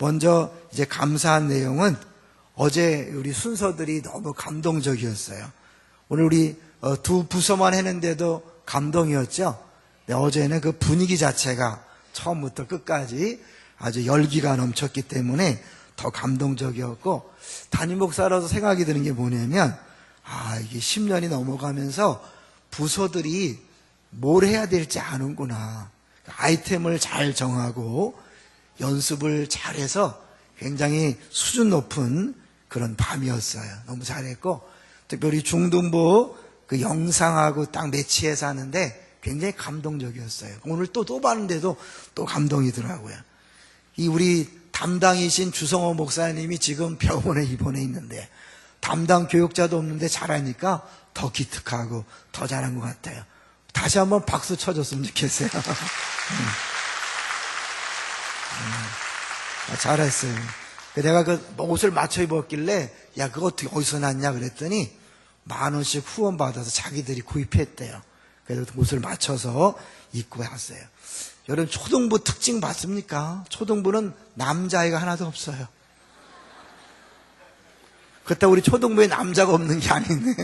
먼저 이제 감사한 내용은 어제 우리 순서들이 너무 감동적이었어요. 오늘 우리 두 부서만 했는데도 감동이었죠. 네, 어제는 그 분위기 자체가 처음부터 끝까지 아주 열기가 넘쳤기 때문에 더 감동적이었고, 담임 목사라서 생각이 드는 게 뭐냐면, 이게 10년이 넘어가면서 부서들이 뭘 해야 될지 아는구나. 아이템을 잘 정하고 연습을 잘해서 굉장히 수준 높은 그런 밤이었어요. 너무 잘했고, 특별히 중등부 그 영상하고 딱 매치해서 하는데 굉장히 감동적이었어요. 오늘 또 봤는데도 또 감동이더라고요. 이 우리 담당이신 주성호 목사님이 지금 병원에 입원해 있는데 담당 교육자도 없는데 잘하니까 더 기특하고 더 잘한 것 같아요. 다시 한번 박수 쳐줬으면 좋겠어요. 잘했어요. 내가 그 옷을 맞춰 입었길래 야 그거 어떻게 어디서 났냐 그랬더니 10,000원씩 후원 받아서 자기들이 구입했대요. 그래서 옷을 맞춰서 입고 왔어요. 여러분 초등부 특징 봤습니까? 초등부는 남자아이가 하나도 없어요. 그렇다고 우리 초등부에 남자가 없는 게 아닌데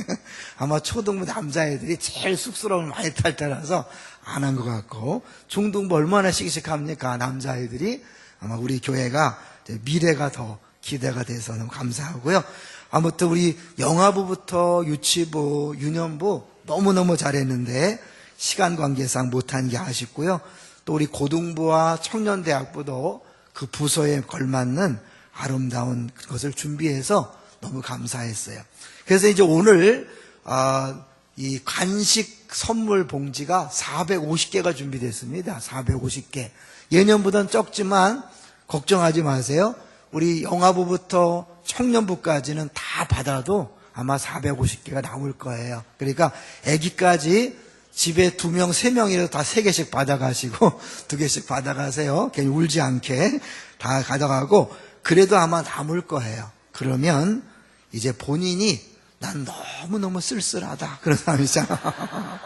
아마 초등부 남자애들이 제일 쑥스러움을 많이 탈 때라서 안 한 것 같고, 중등부 얼마나 씩씩합니까? 남자애들이. 아마 우리 교회가 미래가 더 기대가 돼서 너무 감사하고요. 아무튼 우리 영아부부터 유치부, 유년부 너무너무 잘했는데 시간 관계상 못한 게 아쉽고요. 또 우리 고등부와 청년대학부도 그 부서에 걸맞는 아름다운 것을 준비해서 너무 감사했어요. 그래서 이제 오늘 이 간식 선물 봉지가 450개가 준비됐습니다. 450개. 예년보다는 적지만 걱정하지 마세요. 우리 영아부부터 청년부까지는 다 받아도 아마 450개가 나올 거예요. 그러니까 아기까지 집에 2명, 3명이라도 다 3개씩 받아가시고 2개씩 받아가세요. 괜히 울지 않게 다 가져가고, 그래도 아마 남을 거예요. 그러면 이제 본인이 난 너무너무 쓸쓸하다 그런 사람 있잖아.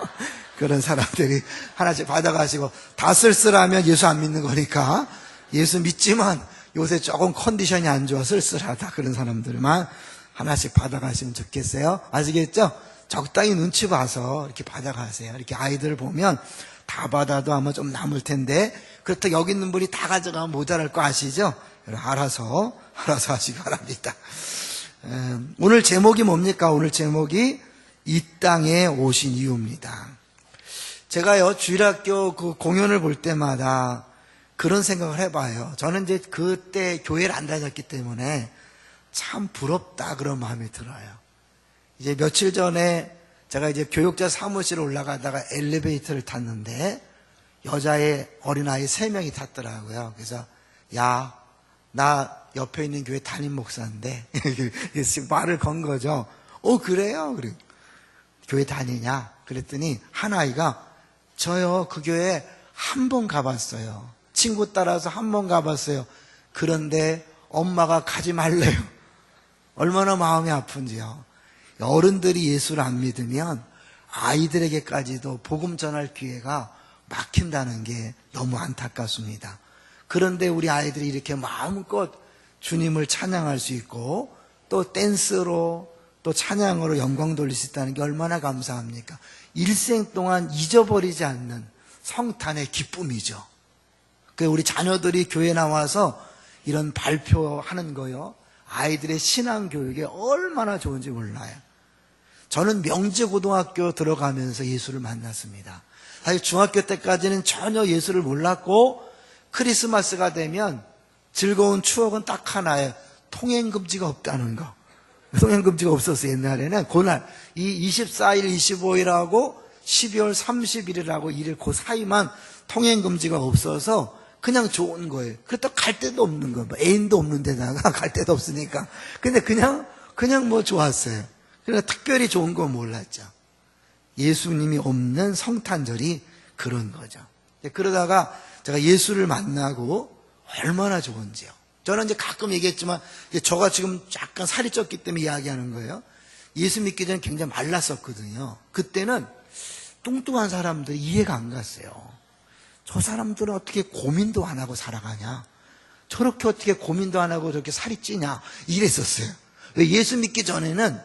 그런 사람들이 하나씩 받아가시고, 다 쓸쓸하면 예수 안 믿는 거니까 예수 믿지만 요새 조금 컨디션이 안 좋아 쓸쓸하다 그런 사람들만 하나씩 받아가시면 좋겠어요. 아시겠죠? 적당히 눈치 봐서 이렇게 받아가세요. 이렇게 아이들을 보면 다 받아도 아마 좀 남을 텐데, 그렇다고 여기 있는 분이 다 가져가면 모자랄 거 아시죠? 알아서 하시기 바랍니다. 오늘 제목이 뭡니까? 오늘 제목이 이 땅에 오신 이유입니다. 제가요 주일학교 그 공연을 볼 때마다 그런 생각을 해봐요. 저는 이제 그때 교회를 안 다녔기 때문에 참 부럽다 그런 마음이 들어요. 이제 며칠 전에 제가 이제 교육자 사무실에 올라가다가 엘리베이터를 탔는데 여자애 어린아이 3명이 탔더라고요. 그래서 야, 나 옆에 있는 교회 담임 목사인데 말을 건 거죠. 그래요? 그래. 교회 다니냐? 그랬더니 한 아이가 저요 그 교회 한 번 가봤어요. 친구 따라서 한 번 가봤어요. 그런데 엄마가 가지 말래요. 얼마나 마음이 아픈지요. 어른들이 예수를 안 믿으면 아이들에게까지도 복음 전할 기회가 막힌다는 게 너무 안타깝습니다. 그런데 우리 아이들이 이렇게 마음껏 주님을 찬양할 수 있고 또 댄스로 또 찬양으로 영광 돌릴 수 있다는 게 얼마나 감사합니까? 일생 동안 잊어버리지 않는 성탄의 기쁨이죠. 우리 자녀들이 교회 나와서 이런 발표하는 거요, 아이들의 신앙교육에 얼마나 좋은지 몰라요. 저는 명지고등학교 들어가면서 예수를 만났습니다. 사실 중학교 때까지는 전혀 예수를 몰랐고 크리스마스가 되면 즐거운 추억은 딱 하나예요. 통행금지가 없다는 거. 통행금지가 없었어요. 옛날에는 그날 이 24일, 25일하고 12월 30일이라고 1일 그 사이만 통행금지가 없어서 그냥 좋은 거예요. 그렇다고 갈 데도 없는 거예요. 애인도 없는 데다가 갈 데도 없으니까. 근데 그냥 뭐 좋았어요. 그러니까 특별히 좋은 건 몰랐죠. 예수님이 없는 성탄절이 그런 거죠. 그러다가 제가 예수를 만나고 얼마나 좋은지요. 저는 이제 가끔 얘기했지만 저가 지금 약간 살이 쪘기 때문에 이야기하는 거예요. 예수 믿기 전에 굉장히 말랐었거든요. 그때는 뚱뚱한 사람들이 이해가 안 갔어요. 저 사람들은 어떻게 고민도 안 하고 살아가냐. 저렇게 어떻게 고민도 안 하고 저렇게 살이 찌냐 이랬었어요. 예수 믿기 전에는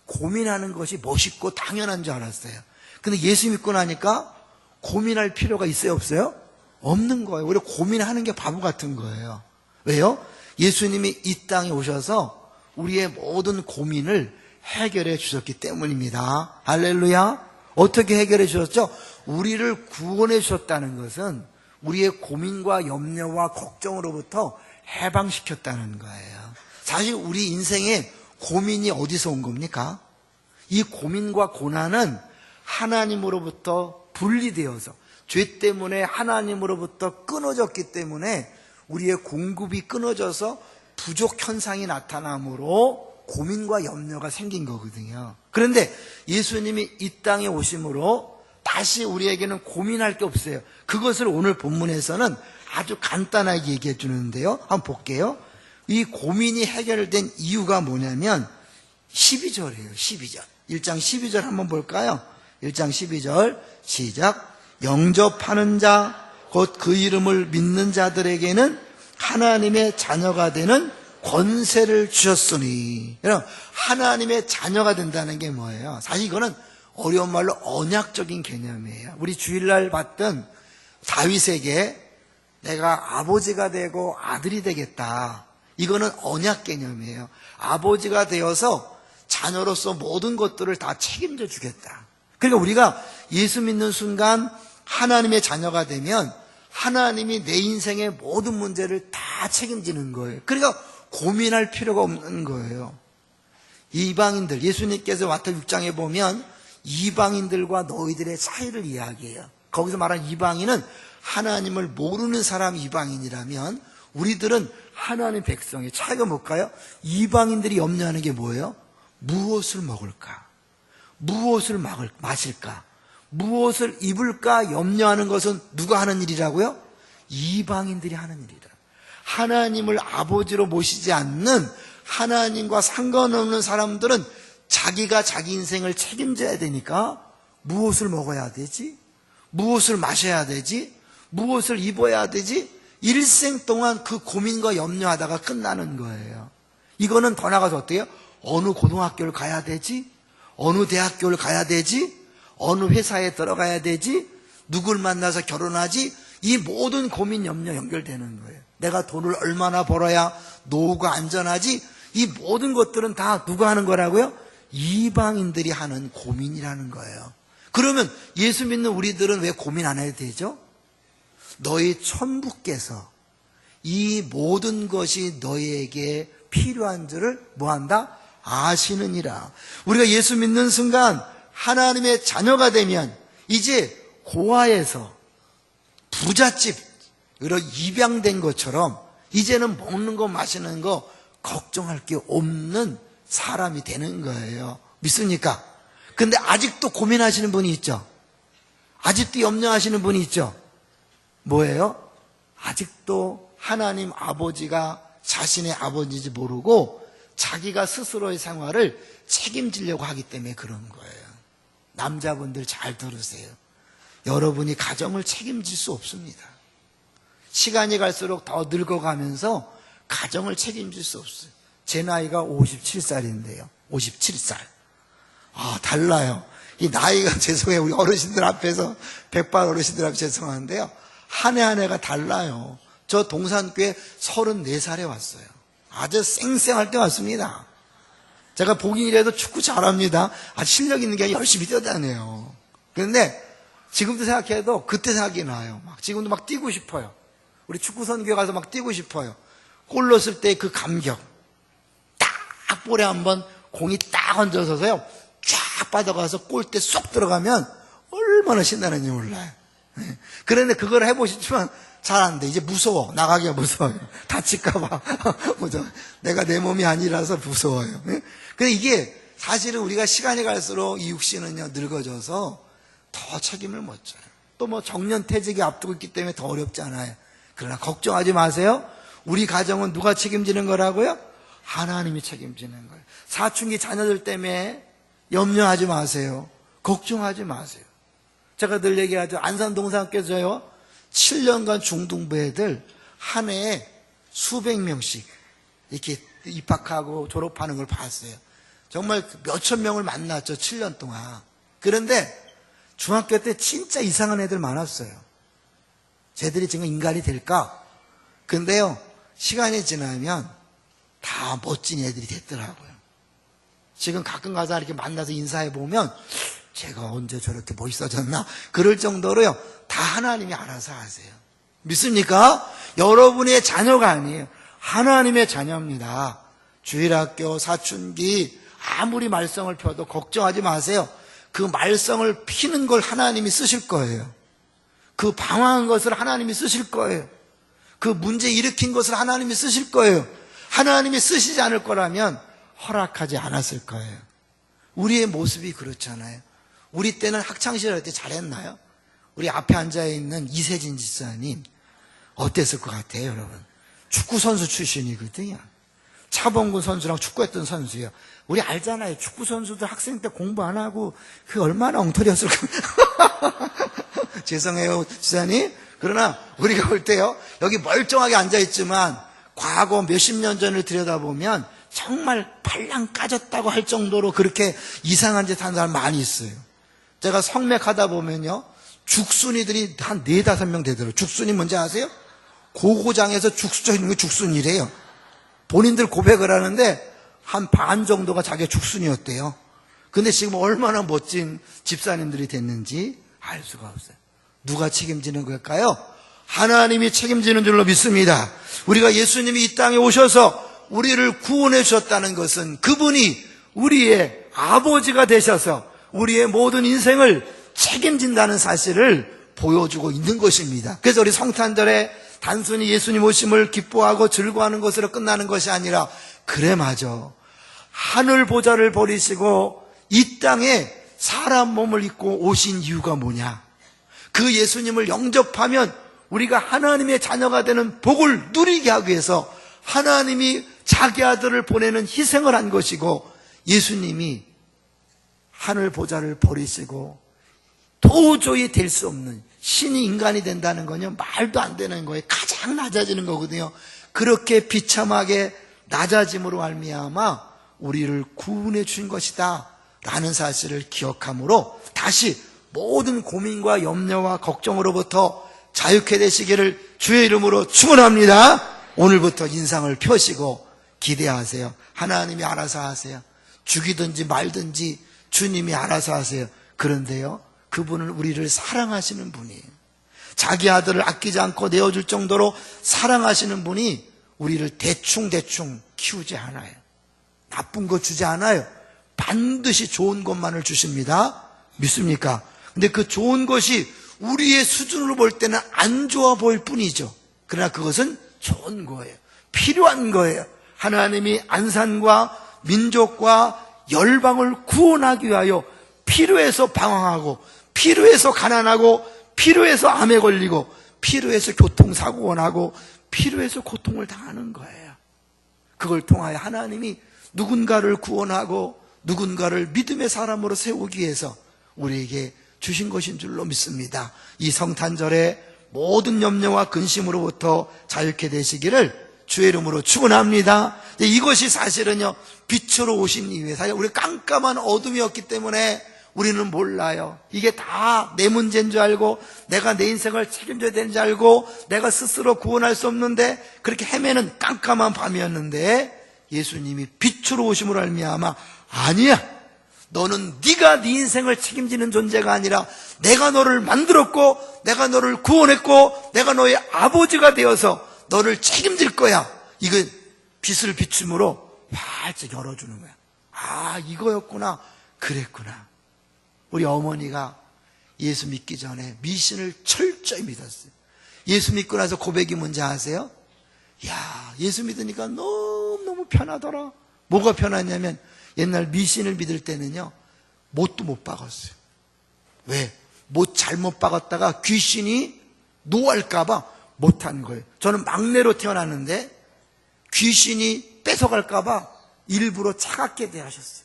고민하는 것이 멋있고 당연한 줄 알았어요. 근데 예수 믿고 나니까 고민할 필요가 있어요, 없어요? 없는 거예요. 오히려 고민하는 게 바보 같은 거예요. 왜요? 예수님이 이 땅에 오셔서 우리의 모든 고민을 해결해 주셨기 때문입니다. 할렐루야. 어떻게 해결해 주셨죠? 우리를 구원해 주셨다는 것은 우리의 고민과 염려와 걱정으로부터 해방시켰다는 거예요. 사실 우리 인생에 고민이 어디서 온 겁니까? 이 고민과 고난은 하나님으로부터 분리되어서 죄 때문에 하나님으로부터 끊어졌기 때문에 우리의 공급이 끊어져서 부족 현상이 나타나므로 고민과 염려가 생긴 거거든요. 그런데 예수님이 이 땅에 오심으로 다시 우리에게는 고민할 게 없어요. 그것을 오늘 본문에서는 아주 간단하게 얘기해 주는데요. 한번 볼게요. 이 고민이 해결된 이유가 뭐냐면 12절이에요. 12절. 1장 12절 한번 볼까요? 1장 12절 시작. 영접하는 자 곧 그 이름을 믿는 자들에게는 하나님의 자녀가 되는 권세를 주셨으니. 여러분, 하나님의 자녀가 된다는 게 뭐예요? 사실 이거는 어려운 말로 언약적인 개념이에요. 우리 주일날 봤던 다윗에게 내가 아버지가 되고 아들이 되겠다. 이거는 언약 개념이에요. 아버지가 되어서 자녀로서 모든 것들을 다 책임져 주겠다. 그러니까 우리가 예수 믿는 순간 하나님의 자녀가 되면 하나님이 내 인생의 모든 문제를 다 책임지는 거예요. 그러니까 고민할 필요가 없는 거예요. 이방인들, 예수님께서 마태 6장에 보면 이방인들과 너희들의 차이를 이야기해요. 거기서 말하는 이방인은 하나님을 모르는 사람 이방인이라면 우리들은 하나님 백성의 차이가 뭘까요? 이방인들이 염려하는 게 뭐예요? 무엇을 먹을까? 무엇을 마실까? 무엇을 입을까 염려하는 것은 누가 하는 일이라고요? 이방인들이 하는 일이다. 하나님을 아버지로 모시지 않는 하나님과 상관없는 사람들은 자기가 자기 인생을 책임져야 되니까 무엇을 먹어야 되지? 무엇을 마셔야 되지? 무엇을 입어야 되지? 일생 동안 그 고민과 염려하다가 끝나는 거예요. 이거는 더 나가서 어때요? 어느 고등학교를 가야 되지? 어느 대학교를 가야 되지? 어느 회사에 들어가야 되지? 누굴 만나서 결혼하지? 이 모든 고민 염려 연결되는 거예요. 내가 돈을 얼마나 벌어야 노후가 안전하지? 이 모든 것들은 다 누가 하는 거라고요? 이방인들이 하는 고민이라는 거예요. 그러면 예수 믿는 우리들은 왜 고민 안 해도 되죠? 너희 천부께서 이 모든 것이 너희에게 필요한 줄을 뭐한다? 아시느니라. 우리가 예수 믿는 순간 하나님의 자녀가 되면 이제 고아에서 부잣집으로 입양된 것처럼 이제는 먹는 거 마시는 거 걱정할 게 없는 사람이 되는 거예요. 믿습니까? 근데 아직도 고민하시는 분이 있죠? 아직도 염려하시는 분이 있죠? 뭐예요? 아직도 하나님 아버지가 자신의 아버지인지 모르고 자기가 스스로의 생활을 책임지려고 하기 때문에 그런 거예요. 남자분들 잘 들으세요. 여러분이 가정을 책임질 수 없습니다. 시간이 갈수록 더 늙어가면서 가정을 책임질 수 없어요. 제 나이가 57살인데요. 57살. 달라요. 이 나이가 죄송해요. 우리 어르신들 앞에서, 백발 어르신들 앞에 죄송한데요. 한 해 한 해가 달라요. 저 동산교회 34살에 왔어요. 아주 쌩쌩할 때 왔습니다. 제가 보기이라도 축구 잘합니다. 실력 있는 게 아니라 열심히 뛰어다녀요. 그런데 지금도 생각해도 그때 생각이 나요. 지금도 막 뛰고 싶어요. 우리 축구 선교회 가서 막 뛰고 싶어요. 골 넣었을 때 그 감격. 딱 볼에 한번 공이 딱 얹어서요. 쫙 빠져가서 골대 쏙 들어가면 얼마나 신나는지 몰라요. 그런데 그걸 해보시지만 잘 안 돼. 이제 무서워. 나가기가 무서워요. 다칠까봐. 내가 내 몸이 아니라서 무서워요. 근데 이게 사실은 우리가 시간이 갈수록 이 육신은요, 늙어져서 더 책임을 못 져요. 또 뭐 정년퇴직이 앞두고 있기 때문에 더 어렵잖아요. 그러나 걱정하지 마세요. 우리 가정은 누가 책임지는 거라고요? 하나님이 책임지는 거예요. 사춘기 자녀들 때문에 염려하지 마세요. 걱정하지 마세요. 제가 늘 얘기하죠. 안산동산학교에서요 7년간 중등부 애들 한 해에 수백 명씩 이렇게 입학하고 졸업하는 걸 봤어요. 정말 몇천 명을 만났죠. 7년 동안. 그런데 중학교 때 진짜 이상한 애들 많았어요. 쟤들이 지금 인간이 될까? 근데요, 시간이 지나면 다 멋진 애들이 됐더라고요. 지금 가끔 가서 이렇게 만나서 인사해 보면 제가 언제 저렇게 멋있어졌나? 그럴 정도로요, 다 하나님이 알아서 하세요. 믿습니까? 여러분의 자녀가 아니에요. 하나님의 자녀입니다. 주일학교, 사춘기, 아무리 말썽을 펴도 걱정하지 마세요. 그 말썽을 피는 걸 하나님이 쓰실 거예요. 그 방황한 것을 하나님이 쓰실 거예요. 그 문제 일으킨 것을 하나님이 쓰실 거예요. 하나님이 쓰시지 않을 거라면 허락하지 않았을 거예요. 우리의 모습이 그렇잖아요. 우리 때는 학창시절 때 잘했나요? 우리 앞에 앉아있는 이세진 집사님 어땠을 것 같아요, 여러분? 축구 선수 출신이거든요. 차범근 선수랑 축구했던 선수예요. 우리 알잖아요. 축구 선수들 학생 때 공부 안 하고 그 얼마나 엉터리였을까. 죄송해요, 집사님. 그러나 우리가 볼 때요, 여기 멀쩡하게 앉아있지만 과거 몇십 년 전을 들여다보면 정말 발랑 까졌다고 할 정도로 그렇게 이상한 짓 하는 사람 많이 있어요. 제가 성맥하다 보면요, 죽순이들이 한 4-5명 되더라고요. 죽순이 뭔지 아세요? 고고장에서 죽수져 있는 게 죽순이래요. 본인들 고백을 하는데 한 반 정도가 자기가 죽순이었대요. 근데 지금 얼마나 멋진 집사님들이 됐는지 알 수가 없어요. 누가 책임지는 걸까요? 하나님이 책임지는 줄로 믿습니다. 우리가 예수님이 이 땅에 오셔서 우리를 구원해 주셨다는 것은 그분이 우리의 아버지가 되셔서 우리의 모든 인생을 책임진다는 사실을 보여주고 있는 것입니다. 그래서 우리 성탄절에 단순히 예수님 오심을 기뻐하고 즐거워하는 것으로 끝나는 것이 아니라, 그래 맞아, 하늘 보좌를 버리시고 이 땅에 사람 몸을 입고 오신 이유가 뭐냐? 그 예수님을 영접하면 우리가 하나님의 자녀가 되는 복을 누리게 하기 위해서 하나님이 자기 아들을 보내는 희생을 한 것이고, 예수님이 하늘 보좌를 버리시고 도저히 될 수 없는 신이 인간이 된다는 건요, 말도 안 되는 거예요. 가장 낮아지는 거거든요. 그렇게 비참하게 낮아짐으로 말미암아 우리를 구원해 준 것이다 라는 사실을 기억함으로 다시 모든 고민과 염려와 걱정으로부터 자유케 되시기를 주의 이름으로 축원합니다. 오늘부터 인상을 펴시고 기대하세요. 하나님이 알아서 하세요. 죽이든지 말든지 주님이 알아서 하세요. 그런데요, 그분은 우리를 사랑하시는 분이에요. 자기 아들을 아끼지 않고 내어줄 정도로 사랑하시는 분이 우리를 대충대충 키우지 않아요. 나쁜 거 주지 않아요. 반드시 좋은 것만을 주십니다. 믿습니까? 근데 그 좋은 것이 우리의 수준으로 볼 때는 안 좋아 보일 뿐이죠. 그러나 그것은 좋은 거예요. 필요한 거예요. 하나님이 안산과 민족과 열방을 구원하기 위하여 필요해서 방황하고, 필요해서 가난하고, 필요해서 암에 걸리고, 필요해서 교통사고가 나고, 필요해서 고통을 당하는 거예요. 그걸 통하여 하나님이 누군가를 구원하고 누군가를 믿음의 사람으로 세우기 위해서 우리에게 주신 것인 줄로 믿습니다. 이 성탄절에 모든 염려와 근심으로부터 자유케 되시기를 주의 이름으로 축원합니다. 이것이 사실은요, 빛으로 오신 이유에, 사실 우리 깜깜한 어둠이었기 때문에 우리는 몰라요. 이게 다 내 문제인 줄 알고, 내가 내 인생을 책임져야 되는 줄 알고, 내가 스스로 구원할 수 없는데 그렇게 헤매는 깜깜한 밤이었는데, 예수님이 빛으로 오심으로 말미암아, 아니야, 너는 네가 네 인생을 책임지는 존재가 아니라 내가 너를 만들었고, 내가 너를 구원했고, 내가 너의 아버지가 되어서 너를 책임질 거야. 이거 빛을 비춤으로 활짝 열어주는 거야. 아, 이거였구나. 그랬구나. 우리 어머니가 예수 믿기 전에 미신을 철저히 믿었어요. 예수 믿고 나서 고백이 뭔지 아세요? 야, 예수 믿으니까 너무너무 편하더라. 뭐가 편하냐면, 옛날 미신을 믿을 때는요, 못도 못 박았어요. 왜? 못 잘못 박았다가 귀신이 노할까봐 못한 거예요. 저는 막내로 태어났는데 귀신이 뺏어갈까봐 일부러 차갑게 대하셨어요.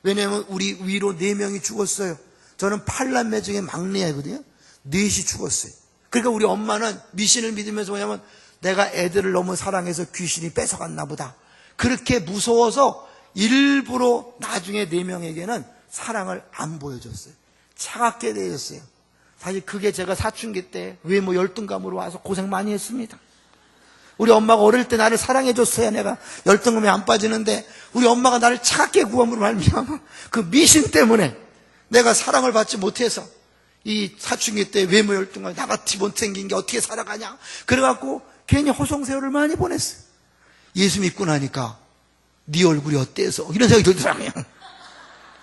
왜냐하면 우리 위로 4명이 죽었어요. 저는 8남매 중에 막내거든요. 4이 죽었어요. 그러니까 우리 엄마는 미신을 믿으면서 뭐냐면 내가 애들을 너무 사랑해서 귀신이 뺏어갔나 보다. 그렇게 무서워서 일부러 나중에 4명에게는 사랑을 안 보여줬어요. 차갑게 대했어요. 사실 그게 제가 사춘기 때 외모 열등감으로 와서 고생 많이 했습니다. 우리 엄마가 어릴 때 나를 사랑해줬어야 내가 열등감이 안 빠지는데, 우리 엄마가 나를 차갑게 구함으로 말미암아 그 미신 때문에 내가 사랑을 받지 못해서 이 사춘기 때 외모 열등감, 나같이 못생긴 게 어떻게 살아가냐, 그래갖고 괜히 허송세월을 많이 보냈어요. 예수 믿고 나니까 네 얼굴이 어때서 이런 생각이 들더라고요.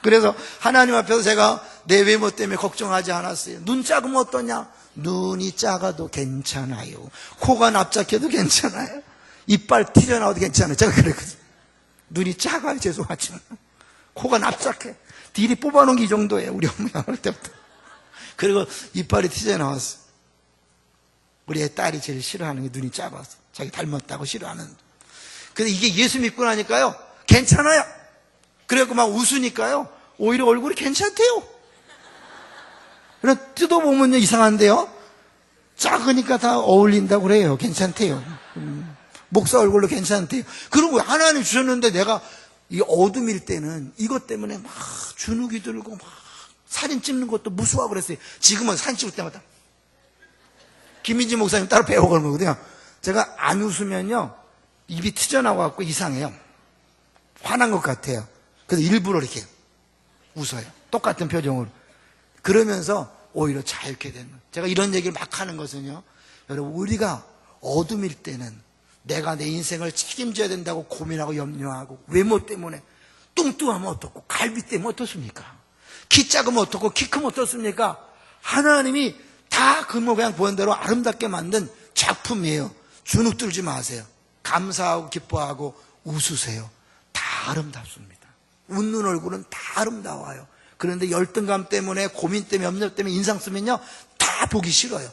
그래서 하나님 앞에서 제가 내 외모 때문에 걱정하지 않았어요. 눈 작으면 어떠냐? 눈이 작아도 괜찮아요. 코가 납작해도 괜찮아요. 이빨 튀어나와도 괜찮아요. 제가 그랬거든요. 눈이 작아요. 죄송하지만 코가 납작해. 딜이 뽑아놓은 게 이 정도예요. 우리 엄마가 어릴 때부터. 그리고 이빨이 튀어나왔어. 우리 애 딸이 제일 싫어하는 게 눈이 작아서, 자기 닮았다고 싫어하는. 근데 이게 예수 믿고 나니까요 괜찮아요. 그래갖고 막 웃으니까요 오히려 얼굴이 괜찮대요. 그래 뜯어보면요 이상한데요, 작으니까 다 어울린다고 그래요. 괜찮대요. 목사 얼굴로 괜찮대요. 그리고 하나님 주셨는데 내가 이 어둠일 때는 이것 때문에 막 주눅이 들고 막 사진 찍는 것도 무수하고 그랬어요. 지금은 사진 찍을 때마다 김민지 목사님 따로 배워가는 거거든요. 제가 안 웃으면요 입이 튀어나와갖고 이상해요. 화난 것 같아요. 그래서 일부러 이렇게 웃어요. 똑같은 표정으로. 그러면서 오히려 자유케 되는 거예요. 제가 이런 얘기를 막 하는 것은요, 여러분 우리가 어둠일 때는 내가 내 인생을 책임져야 된다고 고민하고 염려하고, 외모 때문에 뚱뚱하면 어떻고 갈비 때문에 어떻습니까? 키 작으면 어떻고 키 크면 어떻습니까? 하나님이 다 그 모양 보는 대로 아름답게 만든 작품이에요. 주눅 들지 마세요. 감사하고 기뻐하고 웃으세요. 다 아름답습니다. 웃는 얼굴은 다 아름다워요. 그런데 열등감 때문에, 고민 때문에, 염려 때문에 인상 쓰면요 다 보기 싫어요.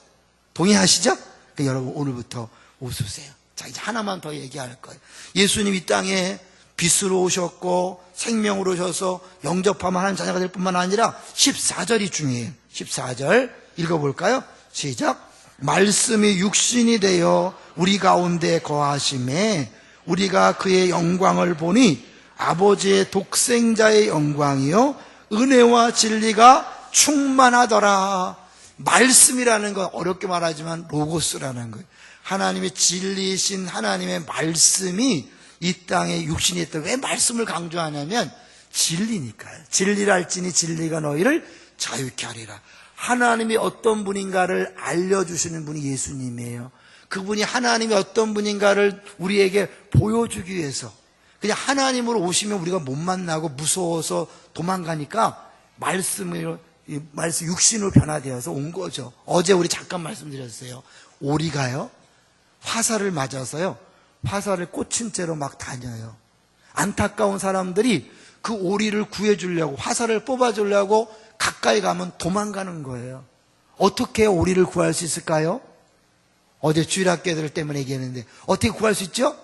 동의하시죠? 그러니까 여러분 오늘부터 웃으세요. 자, 이제 하나만 더 얘기할 거예요. 예수님 이 땅에 빛으로 오셨고 생명으로 오셔서 영접하면 하나님 자녀가 될 뿐만 아니라 14절이 중요해요. 14절 읽어볼까요? 시작. 말씀이 육신이 되어 우리 가운데 거하심에 우리가 그의 영광을 보니 아버지의 독생자의 영광이요 은혜와 진리가 충만하더라. 말씀이라는 건 어렵게 말하지만 로고스라는 거예요. 하나님의 진리이신 하나님의 말씀이 이 땅에 육신이 있다. 왜 말씀을 강조하냐면 진리니까요. 진리를 알지니 진리가 너희를 자유케 하리라. 하나님이 어떤 분인가를 알려주시는 분이 예수님이에요. 그분이 하나님이 어떤 분인가를 우리에게 보여주기 위해서, 그냥 하나님으로 오시면 우리가 못 만나고 무서워서 도망가니까 말씀 육신으로 변화되어서 온 거죠. 어제 우리 잠깐 말씀드렸어요. 오리가요 화살을 맞아서요 화살을 꽂힌 채로 막 다녀요. 안타까운 사람들이 그 오리를 구해주려고, 화살을 뽑아주려고 가까이 가면 도망가는 거예요. 어떻게 오리를 구할 수 있을까요? 어제 주일학교들 때문에 얘기했는데 어떻게 구할 수 있죠?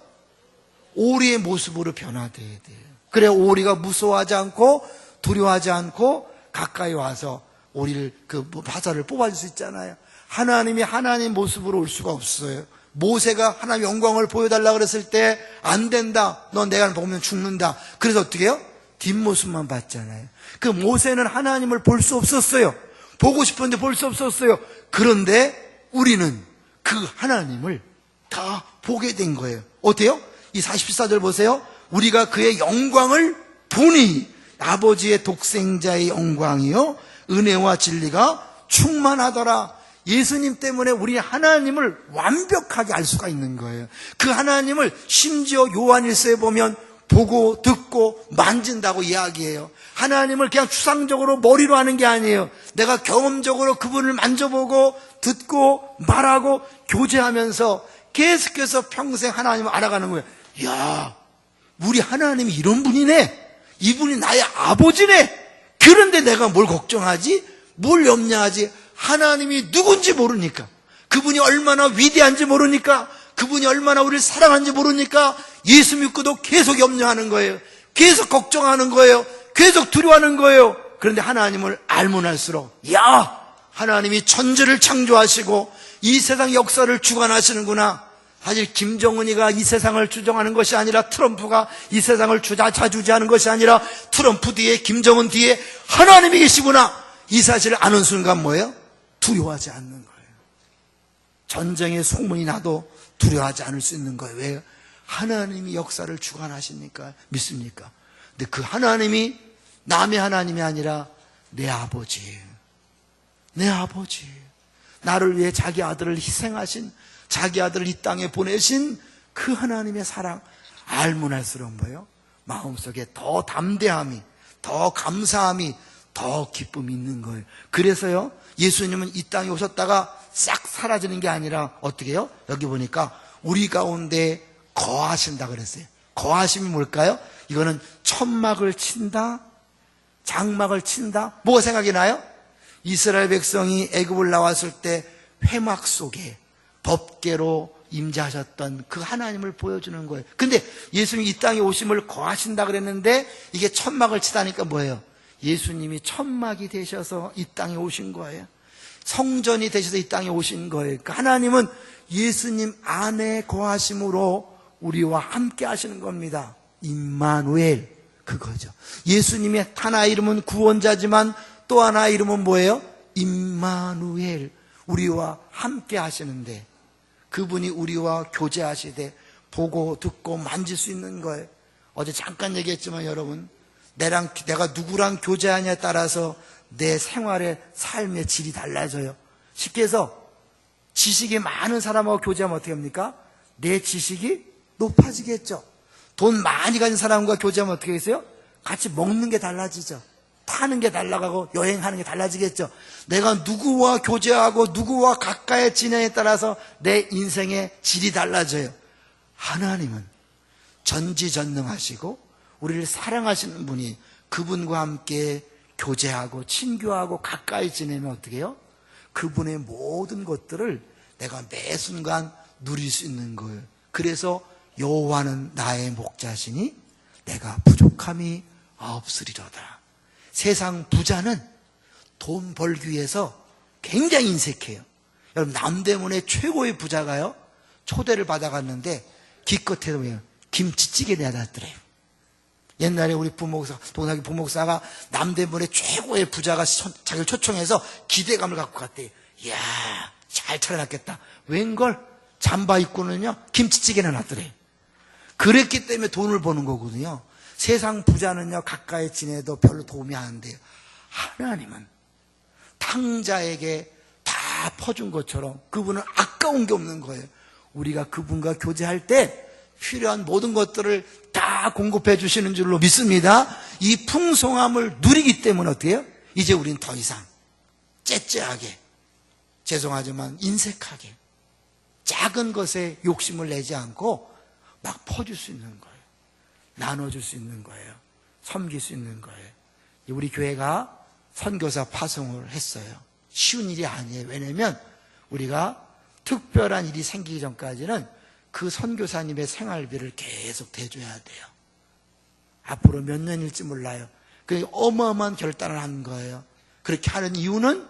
오리의 모습으로 변화돼야 돼요. 그래 오리가 무서워하지 않고 두려워하지 않고 가까이 와서 오리를 그 화살을 뽑아줄 수 있잖아요. 하나님이 하나님 모습으로 올 수가 없어요. 모세가 하나님 영광을 보여달라고 그랬을 때 안 된다. 넌 내가 보면 죽는다. 그래서 어떻게 해요? 뒷모습만 봤잖아요. 그 모세는 하나님을 볼 수 없었어요. 보고 싶었는데 볼 수 없었어요. 그런데 우리는 그 하나님을 다 보게 된 거예요. 어때요? 이 44절 보세요. 우리가 그의 영광을 보니 아버지의 독생자의 영광이요 은혜와 진리가 충만하더라. 예수님 때문에 우리 하나님을 완벽하게 알 수가 있는 거예요. 그 하나님을 심지어 요한일서에 보면 보고 듣고 만진다고 이야기해요. 하나님을 그냥 추상적으로 머리로 하는 게 아니에요. 내가 경험적으로 그분을 만져보고 듣고 말하고 교제하면서 계속해서 평생 하나님을 알아가는 거예요. 야, 우리 하나님이 이런 분이네. 이분이 나의 아버지네. 그런데 내가 뭘 걱정하지? 뭘 염려하지? 하나님이 누군지 모르니까, 그분이 얼마나 위대한지 모르니까, 그분이 얼마나 우리를 사랑하는지 모르니까 예수 믿고도 계속 염려하는 거예요. 계속 걱정하는 거예요. 계속 두려워하는 거예요. 그런데 하나님을 알면 알수록, 야, 하나님이 천지를 창조하시고 이 세상 역사를 주관하시는구나. 사실 김정은이가 이 세상을 주정하는 것이 아니라, 트럼프가 이 세상을 좌지우지하는 것이 아니라, 트럼프 뒤에 김정은 뒤에 하나님이 계시구나, 이 사실을 아는 순간 뭐예요? 두려워하지 않는 거예요. 전쟁의 소문이 나도 두려워하지 않을 수 있는 거예요. 왜? 하나님이 역사를 주관하십니까? 믿습니까? 근데 그 하나님이 남의 하나님이 아니라 내 아버지, 내 아버지, 나를 위해 자기 아들을 희생하신, 자기 아들을 이 땅에 보내신 그 하나님의 사랑, 알면 할수록 뭐예요? 마음속에 더 담대함이, 더 감사함이, 더 기쁨이 있는 거예요. 그래서요, 예수님은 이 땅에 오셨다가 싹 사라지는 게 아니라 어떻게 해요? 여기 보니까 우리 가운데 거하신다 그랬어요. 거하심이 뭘까요? 이거는 천막을 친다, 장막을 친다. 뭐가 생각이 나요? 이스라엘 백성이 애굽을 나왔을 때 회막 속에 법궤로 임재하셨던 그 하나님을 보여주는 거예요. 근데 예수님이 이 땅에 오심을 거하신다 그랬는데, 이게 천막을 치다니까 뭐예요? 예수님이 천막이 되셔서 이 땅에 오신 거예요. 성전이 되셔서 이 땅에 오신 거예요. 그러니까 하나님은 예수님 안에 거하심으로 우리와 함께 하시는 겁니다. 임마누엘, 그거죠. 예수님의 하나 이름은 구원자지만 또 하나 이름은 뭐예요? 임마누엘, 우리와 함께 하시는데, 그분이 우리와 교제하시되 보고 듣고 만질 수 있는 거예요. 어제 잠깐 얘기했지만 여러분, 내가 누구랑 교제하냐에 따라서 내 생활의 삶의 질이 달라져요. 쉽게 해서 지식이 많은 사람하고 교제하면 어떻게 합니까? 내 지식이 높아지겠죠. 돈 많이 가진 사람과 교제하면 어떻게 했어요? 같이 먹는 게 달라지죠. 타는 게 달라가고 여행하는 게 달라지겠죠. 내가 누구와 교제하고 누구와 가까이 지내에 따라서 내 인생의 질이 달라져요. 하나님은 전지전능하시고 우리를 사랑하시는 분이, 그분과 함께 교제하고 친교하고 가까이 지내면 어떻게 해요? 그분의 모든 것들을 내가 매 순간 누릴 수 있는 거예요. 그래서 여호와는 나의 목자시니 내가 부족함이 없으리로다. 세상 부자는 돈 벌기 위해서 굉장히 인색해요. 여러분, 남대문의 최고의 부자가요, 초대를 받아갔는데 기껏해도 김치찌개 내놨더래요. 옛날에 우리 동사기 부목사가 남대문의 최고의 부자가 자기를 초청해서 기대감을 갖고 갔대요. 이야, 잘 차려놨겠다. 웬걸 잠바 입고는요, 김치찌개 내놨더래요. 그랬기 때문에 돈을 버는 거거든요. 세상 부자는요, 가까이 지내도 별로 도움이 안 돼요. 하나님은 탕자에게 다 퍼준 것처럼 그분은 아까운 게 없는 거예요. 우리가 그분과 교제할 때 필요한 모든 것들을 다 공급해 주시는 줄로 믿습니다. 이 풍성함을 누리기 때문에 어떻게 해요? 이제 우린 더 이상 째째하게, 죄송하지만 인색하게, 작은 것에 욕심을 내지 않고 막 퍼줄 수 있는 거예요. 나눠줄 수 있는 거예요. 섬길 수 있는 거예요. 우리 교회가 선교사 파송을 했어요. 쉬운 일이 아니에요. 왜냐하면 우리가 특별한 일이 생기기 전까지는 그 선교사님의 생활비를 계속 대줘야 돼요. 앞으로 몇 년일지 몰라요. 그 어마어마한 결단을 한 거예요. 그렇게 하는 이유는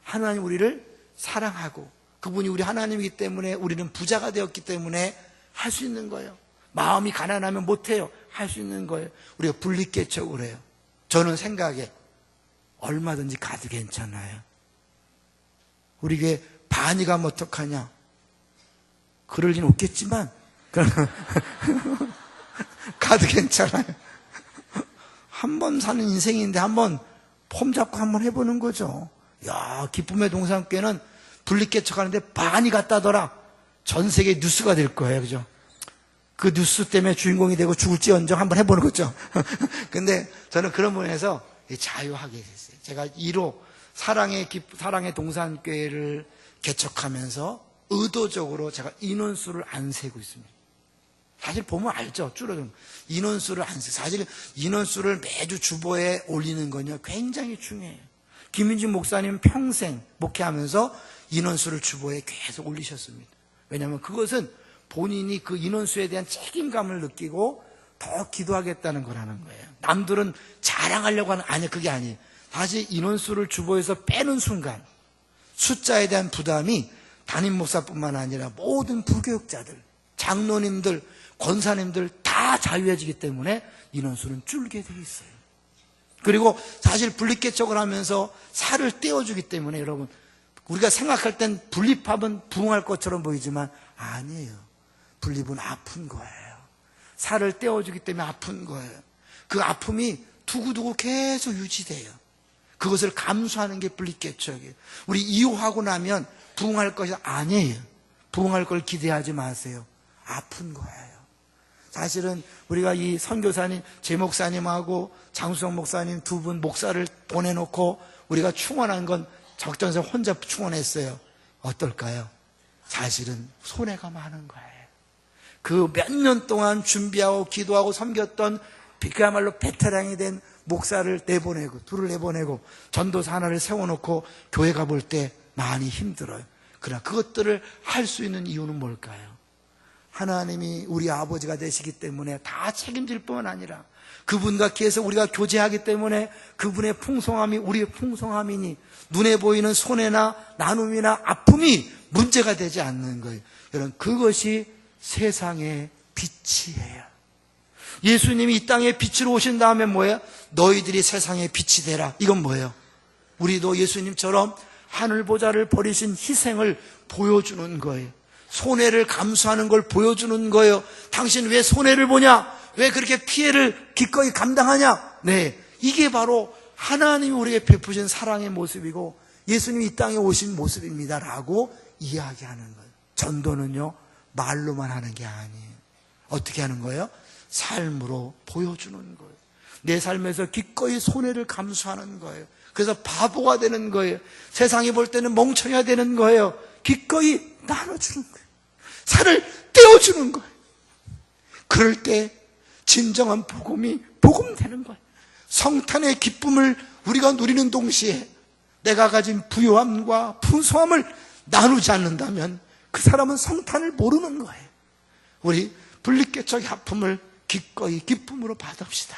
하나님 우리를 사랑하고 그분이 우리 하나님이기 때문에, 우리는 부자가 되었기 때문에 할 수 있는 거예요. 마음이 가난하면 못해요. 할 수 있는 거예요. 우리가 분리개척을 해요. 저는 생각에 얼마든지 가도 괜찮아요. 우리 교회 반이 가면 어떡하냐? 그럴 리는 없겠지만 가도 괜찮아요. 한 번 사는 인생인데 한번 폼 잡고 한번 해보는 거죠. 야, 기쁨의 동산교회는 분리개척하는데 반이 갔다더라. 전 세계 뉴스가 될 거예요. 그죠? 그 뉴스 때문에 주인공이 되고 죽을지언정 한번 해보는 거죠. 근데 저는 그런 부분에서 자유하게 됐어요. 제가 1호 사랑의 동산교회를 개척하면서 의도적으로 제가 인원수를 안 세고 있습니다. 사실 보면 알죠. 줄어든 인원수를 안 세. 사실 인원수를 매주 주보에 올리는 건요, 굉장히 중요해요. 김윤진 목사님 평생 목회하면서 인원수를 주보에 계속 올리셨습니다. 왜냐하면 그것은 본인이 그 인원수에 대한 책임감을 느끼고 더 기도하겠다는 거라는 거예요. 남들은 자랑하려고 하는, 아니, 그게 아니에요. 사실 인원수를 주보에서 빼는 순간 숫자에 대한 부담이 담임 목사뿐만 아니라 모든 부교육자들, 장로님들, 권사님들 다 자유해지기 때문에 인원수는 줄게 돼 있어요. 그리고 사실 분립개척을 하면서 살을 떼어주기 때문에 여러분, 우리가 생각할 땐 분립하면 부흥할 것처럼 보이지만 아니에요. 분립은 아픈 거예요. 살을 떼어주기 때문에 아픈 거예요. 그 아픔이 두고두고 계속 유지돼요. 그것을 감수하는 게 분립개척이에요. 우리 이혼하고 나면 부흥할 것이 아니에요. 부흥할 걸 기대하지 마세요. 아픈 거예요. 사실은 우리가 이 선교사님, 제 목사님하고 장수성 목사님 두 분 목사를 보내놓고 우리가 충원한 건 적전에서 혼자 충원했어요. 어떨까요? 사실은 손해가 많은 거예요. 그 몇 년 동안 준비하고 기도하고 섬겼던 그야말로 베테랑이 된 목사를 내보내고, 둘을 내보내고 전도사 하나를 세워놓고 교회 가볼 때 많이 힘들어요. 그러나 그것들을 할 수 있는 이유는 뭘까요? 하나님이 우리 아버지가 되시기 때문에 다 책임질 뿐만 아니라 그분과 계속 우리가 교제하기 때문에 그분의 풍성함이 우리의 풍성함이니 눈에 보이는 손해나 나눔이나 아픔이 문제가 되지 않는 거예요. 여러분, 그것이 세상의 빛이에요. 예수님이 이 땅에 빛으로 오신 다음에 뭐예요? 너희들이 세상의 빛이 되라. 이건 뭐예요? 우리도 예수님처럼 하늘보좌를 버리신 희생을 보여주는 거예요. 손해를 감수하는 걸 보여주는 거예요. 당신 왜 손해를 보냐? 왜 그렇게 피해를 기꺼이 감당하냐? 네, 이게 바로 하나님이 우리에게 베푸신 사랑의 모습이고 예수님이 이 땅에 오신 모습입니다 라고 이야기하는 거예요. 전도는요, 말로만 하는 게 아니에요. 어떻게 하는 거예요? 삶으로 보여주는 거예요. 내 삶에서 기꺼이 손해를 감수하는 거예요. 그래서 바보가 되는 거예요. 세상이 볼 때는 멍청이가 되는 거예요. 기꺼이 나눠주는 거예요. 살을 떼어주는 거예요. 그럴 때 진정한 복음이 복음되는 거예요. 성탄의 기쁨을 우리가 누리는 동시에 내가 가진 부요함과 풍성함을 나누지 않는다면 그 사람은 성탄을 모르는 거예요. 우리 분립개척의 아픔을 기꺼이 기쁨으로 받읍시다.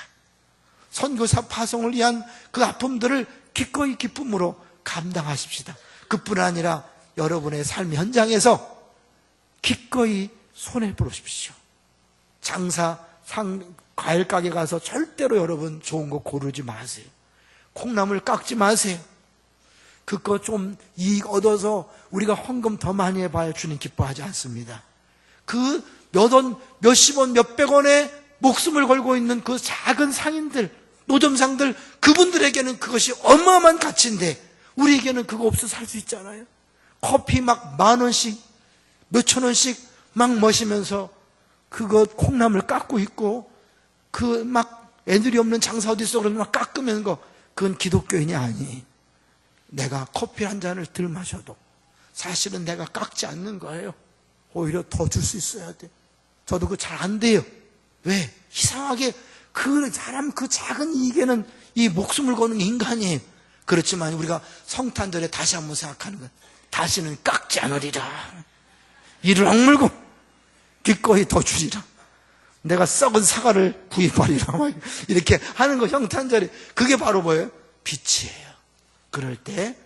선교사 파송을 위한 그 아픔들을 기꺼이 기쁨으로 감당하십시다. 그뿐 아니라 여러분의 삶 현장에서 기꺼이 손해 보십시오. 과일 가게 가서 절대로 여러분 좋은 거 고르지 마세요. 콩나물 깎지 마세요. 그거 좀 이익 얻어서 우리가 헌금 더 많이 해봐야 주님 기뻐하지 않습니다. 그 몇십 원, 몇백 원에 목숨을 걸고 있는 그 작은 상인들, 노점상들, 그분들에게는 그것이 어마어마한 가치인데 우리에게는 그거 없어 살 수 있잖아요. 커피 막 10,000원씩, 몇천 원씩 막 마시면서 그거 콩나물 깎고 있고 그 막 애들이 없는 장사 어디 있어 그러면 막 깎으면 그건 기독교인이 아니. 내가 커피 한 잔을 덜 마셔도 사실은 내가 깎지 않는 거예요. 오히려 더 줄 수 있어야 돼. 저도 그거 잘 안 돼요. 왜? 이상하게 그 사람 그 작은 이익에는 이 목숨을 거는 인간이에요. 그렇지만 우리가 성탄절에 다시 한번 생각하는 거예요. 다시는 깎지 않으리라. 이를 악물고 기꺼이 더 주리라. 내가 썩은 사과를 구입하리라. 이렇게 하는 거 성탄절에. 그게 바로 뭐예요? 빛이에요. 그럴 때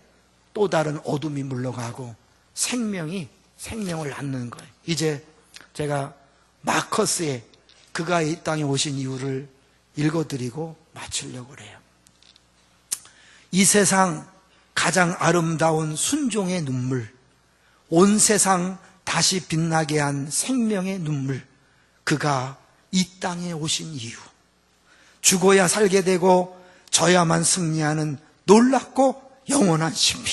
또 다른 어둠이 물러가고 생명을 낳는 거예요. 이제 제가 마커스의 그가 이 땅에 오신 이유를 읽어드리고 마치려고 그래요. 이 세상 가장 아름다운 순종의 눈물, 온 세상 다시 빛나게 한 생명의 눈물, 그가 이 땅에 오신 이유, 죽어야 살게 되고 져야만 승리하는 놀랍고 영원한 신비,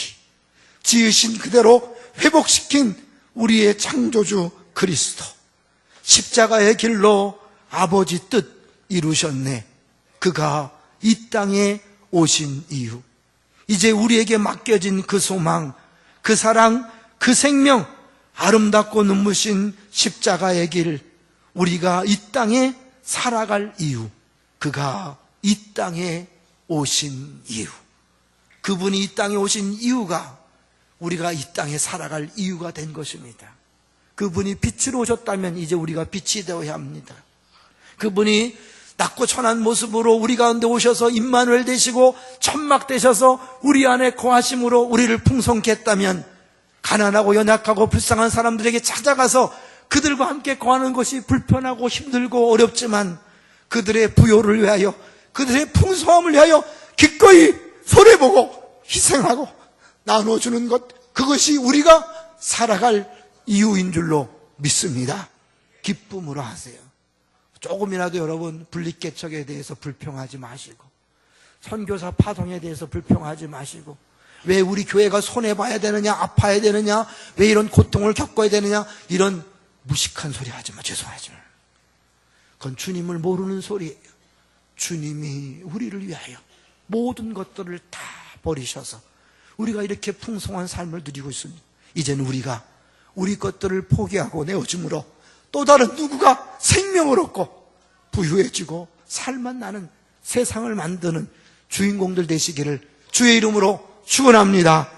지으신 그대로 회복시킨 우리의 창조주 그리스도, 십자가의 길로 아버지 뜻 이루셨네. 그가 이 땅에 오신 이유, 이제 우리에게 맡겨진 그 소망, 그 사랑, 그 생명, 아름답고 눈부신 십자가의 길, 우리가 이 땅에 살아갈 이유, 그가 이 땅에 오신 이유, 그분이 이 땅에 오신 이유가 우리가 이 땅에 살아갈 이유가 된 것입니다. 그분이 빛으로 오셨다면 이제 우리가 빛이 되어야 합니다. 그분이 낮고 천한 모습으로 우리 가운데 오셔서 임마누엘 되시고 천막 되셔서 우리 안에 거하심으로 우리를 풍성케 했다면 가난하고 연약하고 불쌍한 사람들에게 찾아가서 그들과 함께 거하는 것이 불편하고 힘들고 어렵지만 그들의 부요를 위하여, 그들의 풍성함을 위하여 기꺼이 손해보고 희생하고 나눠주는 것, 그것이 우리가 살아갈 이유인 줄로 믿습니다. 기쁨으로 하세요. 조금이라도 여러분 분립개척에 대해서 불평하지 마시고, 선교사 파송에 대해서 불평하지 마시고, 왜 우리 교회가 손해봐야 되느냐, 아파야 되느냐, 왜 이런 고통을 겪어야 되느냐, 이런 무식한 소리 하지 마. 죄송하지만 그건 주님을 모르는 소리예요. 주님이 우리를 위하여 모든 것들을 다 버리셔서 우리가 이렇게 풍성한 삶을 누리고 있습니다. 이제는 우리가 우리 것들을 포기하고 내어줌으로 또 다른 누구가 생명을 얻고 부유해지고 살만 나는 세상을 만드는 주인공들 되시기를 주의 이름으로 축원합니다.